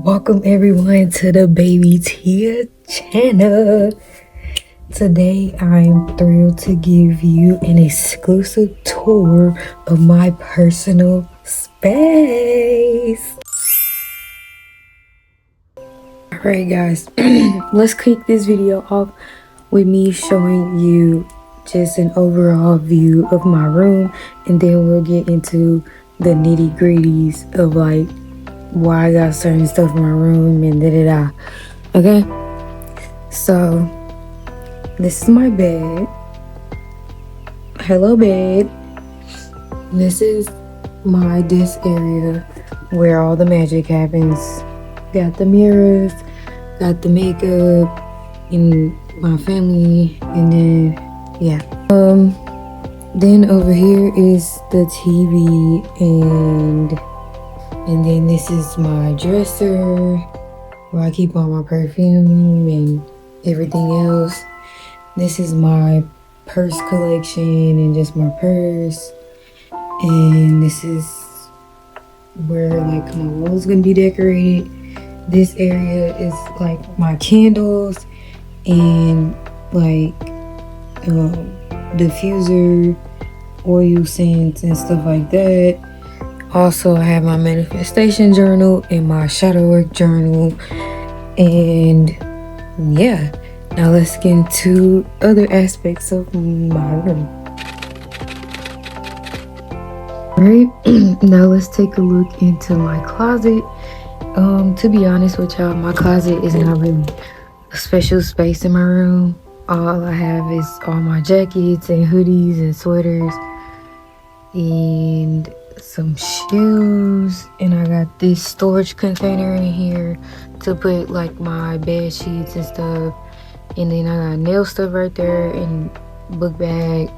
Welcome everyone to the Baby Tia channel. Today I'm thrilled to give you an exclusive tour of my personal space. Alright guys, let's kick this video off with me showing you just an overall view of my room, and then we'll get into the nitty gritties of like why I got certain stuff in my room and da-da-da. Okay, so this is my bed. Hello bed. This is my desk area where all the magic happens. Got the mirrors, got the makeup in my family, and then yeah. Then over here is the TV, and then this is my dresser where I keep all my perfume and everything else. This is my purse collection and just my purse. And this is where like my wall's gonna be decorated. This area is like my candles and like diffuser, oil scents and stuff like that. Also, I have my manifestation journal and my shadow work journal. And yeah, now let's get into other aspects of my room. Alright, now let's take a look into my closet. To be honest with y'all, my closet is not really a special space in my room. All I have is all my jackets and hoodies and sweaters and some shoes, and I got this storage container in here to put like my bed sheets and stuff, and then I got nail stuff right there and book bag.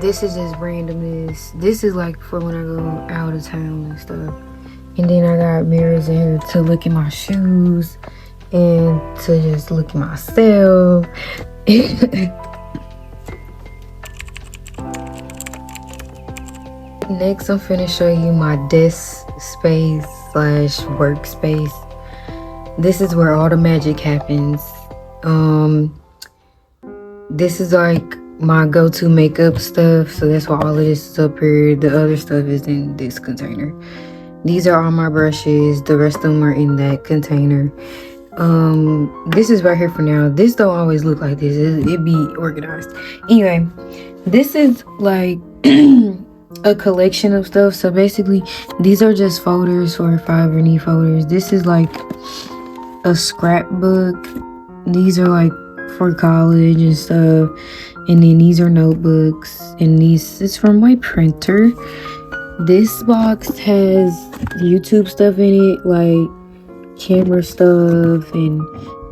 This is just randomness. This is like for when I go out of town and stuff. And then I got mirrors in here to look at my shoes and to just look at myself. Next, I'm finna show you my desk space / workspace. This is where all the magic happens. This is like my go-to makeup stuff, so that's why all of this is up here. The other stuff is in this container. These are all my brushes. The rest of them are in that container. This is right here for now. This don't always look like this. It be organized. Anyway, this is like a collection of stuff. So basically, these are just folders for if I ever need folders. This is like a scrapbook. These are like for college and stuff. And then these are notebooks. And this is from my printer. This box has YouTube stuff in it, like camera stuff and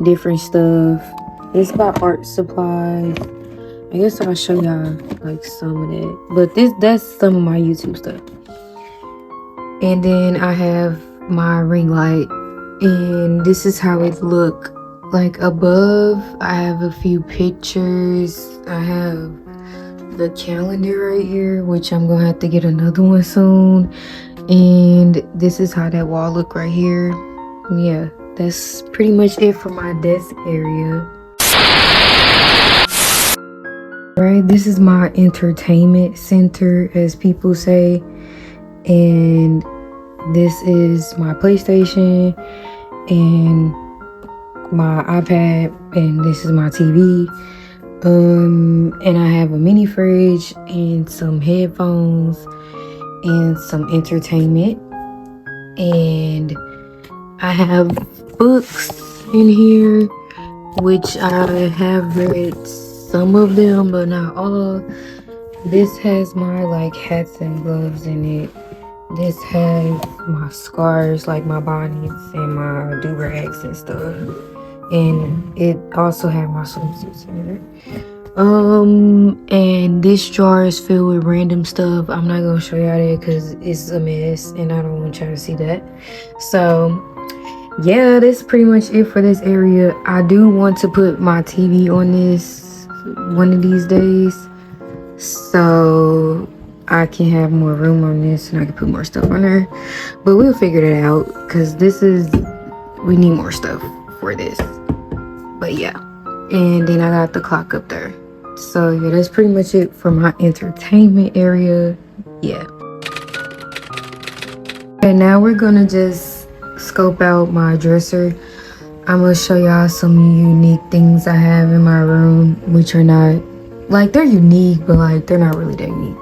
different stuff. It's got art supplies. I guess I'll show y'all like some of that, but that's some of my YouTube stuff. And then I have my ring light, and this is how it look like above. I have a few pictures. I have the calendar right here, which I'm gonna have to get another one soon. And this is how that wall look right here. Yeah, that's pretty much it for my desk area. Right, this is my entertainment center, as people say, and this is my PlayStation and my iPad, and this is my TV. And I have a mini fridge and some headphones and some entertainment, and I have books in here, which I have read some of them, but not all. This has my like hats and gloves in it. This has my scarves, like my bonnets and my do-rags and stuff. And it also has my swimsuits in it. And this jar is filled with random stuff. I'm not gonna show y'all that because it's a mess and I don't want y'all to see that. So yeah, that's pretty much it for this area. I do want to put my TV on this one of these days, so I can have more room on this and I can put more stuff on there. But we'll figure that out because we need more stuff for this. But yeah. And then I got the clock up there. So yeah, that's pretty much it for my entertainment area. Yeah. And now we're gonna just scope out my dresser. I'm gonna show y'all some unique things I have in my room, which are not, like, they're unique, but like they're not really that unique.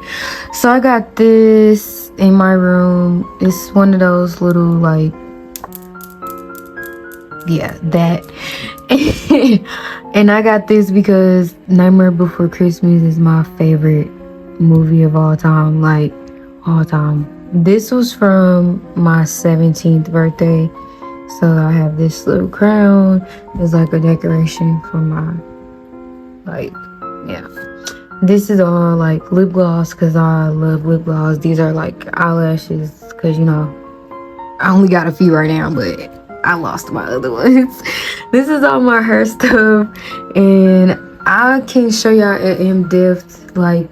So I got this in my room. It's one of those little, like, yeah, that. And I got this because Nightmare Before Christmas is my favorite movie of all time, like all time. This was from my 17th birthday. So I have this little crown. It's like a decoration for my, like, yeah. This is all like lip gloss because I love lip gloss. These are like eyelashes because, you know, I only got a few right now, but I lost my other ones. This is all my hair stuff. And I can show y'all an in-depth, like,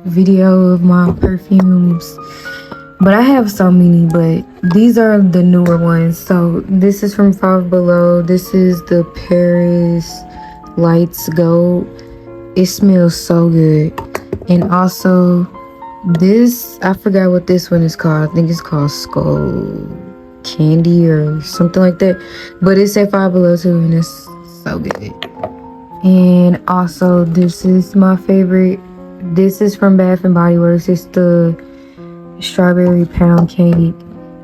video of my perfumes. But I have so many, but these are the newer ones. So this is from Five Below. This is the Paris Lights Gold. It smells so good. And also this, I forgot what this one is called. I think it's called Skull Candy or something like that. But it's at Five Below too, and it's so good. And also this is my favorite. This is from Bath and Body Works. It's the strawberry pound cake,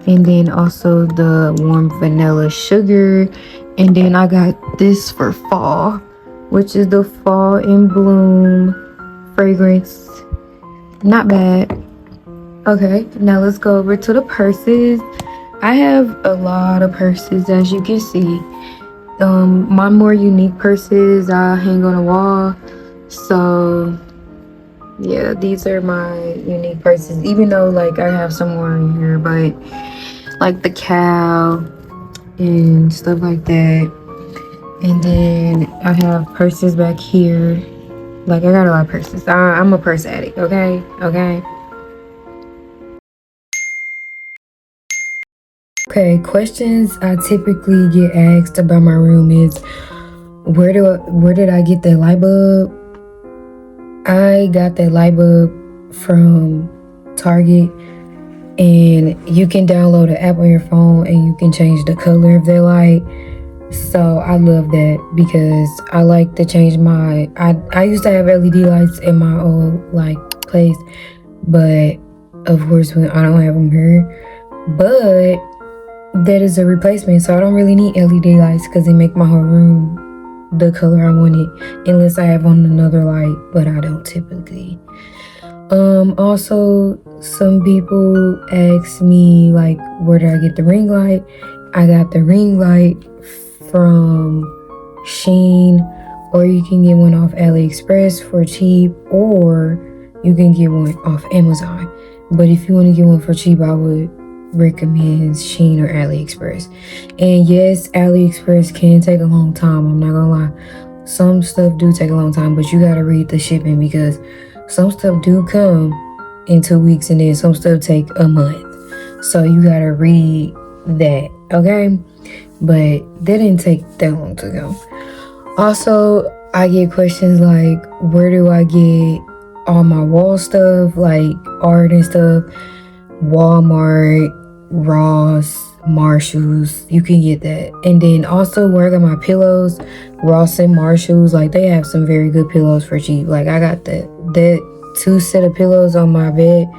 and then also the warm vanilla sugar. And then I got this for fall, which is the Fall in Bloom fragrance. Not bad. Okay, now let's go over to the purses. I have a lot of purses, as you can see. My more unique purses I hang on the wall. So yeah, these are my unique purses, even though like I have some more in here, but like the cow and stuff like that. And then I have purses back here. Like, I got a lot of purses. I'm a purse addict, okay? Okay, questions I typically get asked about my room is, where did I get that light bulb? I got that light bulb from Target, and you can download an app on your phone and you can change the color of that light. So I love that because I like to change my, I used to have LED lights in my old like place, but of course when I don't have them here, but that is a replacement, so I don't really need LED lights because they make my whole room the color I want it, unless I have on another light, but I don't typically. Also, some people ask me like, where did I get the ring light? I got the ring light from Shein, or you can get one off AliExpress for cheap, or you can get one off Amazon. But if you want to get one for cheap, I would recommend Shein or AliExpress. And yes, AliExpress can take a long time, I'm not gonna lie. Some stuff do take a long time, but you gotta read the shipping because some stuff do come in 2 weeks and then some stuff take a month. So you gotta read that, okay? But that didn't take that long to go. Also, I get questions like, where do I get all my wall stuff, like art and stuff? Walmart, Ross, Marshalls, you can get that. And then also, where I got my pillows, Ross and Marshalls, like they have some very good pillows for cheap. Like I got that 2 set of pillows on my bed.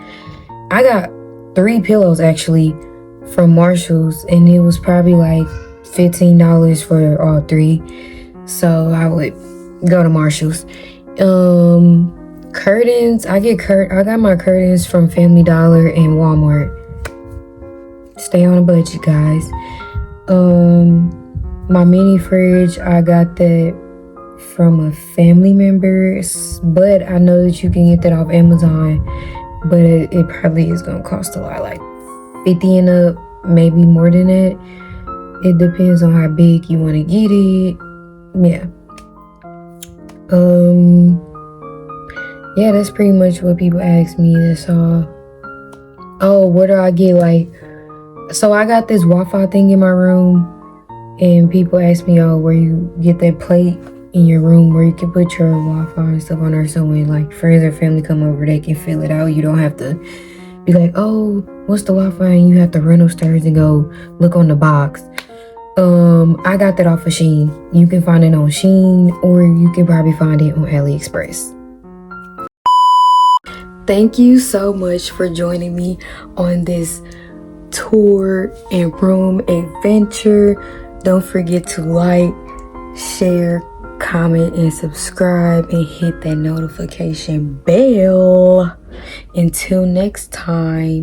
I got 3 pillows actually from Marshalls, and it was probably like $15 for all 3. So I would go to Marshalls. Curtains, I got my curtains from Family Dollar and Walmart. Stay on a budget, guys. My mini fridge, I got that from a family member, but I know that you can get that off Amazon, but it probably is gonna cost a lot, like $50 and up, maybe more than that. It depends on how big you want to get it. Yeah. yeah, that's pretty much what people ask me. That's all. Oh, where do I get like? So I got this Wi-Fi thing in my room, and people ask me, oh, where you get that plate in your room where you can put your Wi-Fi and stuff on there. So when like friends or family come over, they can fill it out. You don't have to be like, oh, what's the Wi-Fi? And you have to run upstairs and go look on the box. I got that off of Shein. You can find it on Shein, or you can probably find it on AliExpress. Thank you so much for joining me on this tour and room adventure. Don't forget to like, share, comment, and subscribe, and hit that notification bell. Until next time.